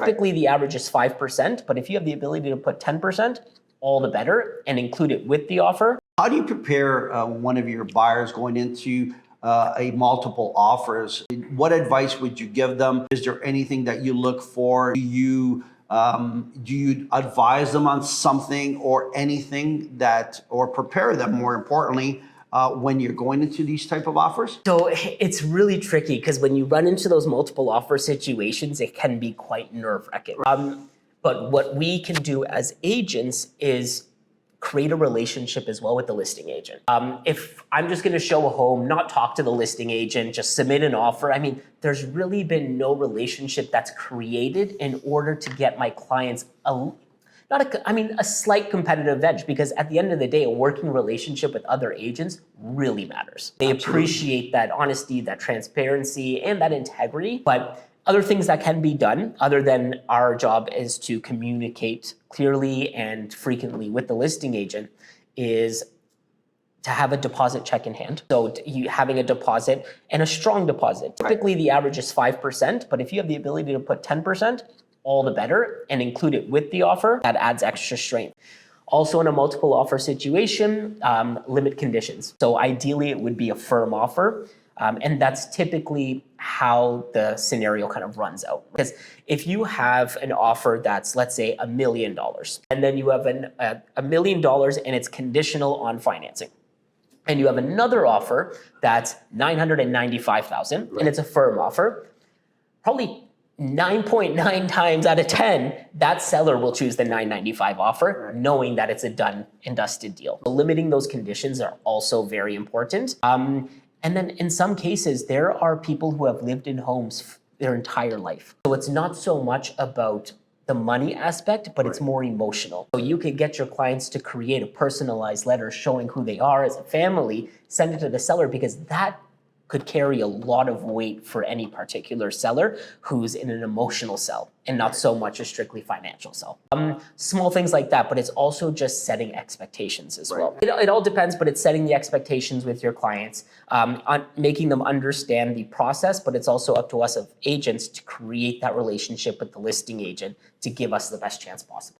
Typically, the average is 5%, but if you have the ability to put 10%, all the better, and include it with the offer. How do you prepare one of your buyers going into a multiple offers? What advice would you give them? Is there anything that you look for? Do you advise them on something or anything or prepare them, more importantly, when you're going into these type of offers? So it's really tricky because when you run into those multiple offer situations, it can be quite nerve-wracking. But what we can do as agents is create a relationship as well with the listing agent. If I'm just gonna show a home, not talk to the listing agent, just submit an offer, I mean, there's really been no relationship that's created in order to get my clients a slight competitive edge, because at the end of the day, a working relationship with other agents really matters. They appreciate that honesty, that transparency, and that integrity. But other things that can be done, other than our job is to communicate clearly and frequently with the listing agent, is to have a deposit check in hand. So having a deposit, and a strong deposit. Typically, the average is 5%, but if you have the ability to put 10%, all the better, and include it with the offer, that adds extra strength. Also, in a multiple offer situation, limit conditions. So ideally, it would be a firm offer. And that's typically how the scenario kind of runs out. Because if you have an offer that's, let's say, $1 million, and then you have $1 million and it's conditional on financing, and you have another offer that's $995,000 and it's a firm offer, probably 9.9 times out of 10, that seller will choose the $995 offer, knowing that it's a done and dusted deal. So limiting those conditions are also very important. And then in some cases, there are people who have lived in homes their entire life. So it's not so much about the money aspect, but it's more emotional. So you could get your clients to create a personalized letter showing who they are as a family, send it to the seller, because that could carry a lot of weight for any particular seller who's in an emotional sell and not so much a strictly financial sell. Small things like that, but it's also just setting expectations as well. It all depends, but it's setting the expectations with your clients, making them understand the process, but it's also up to us as agents to create that relationship with the listing agent to give us the best chance possible.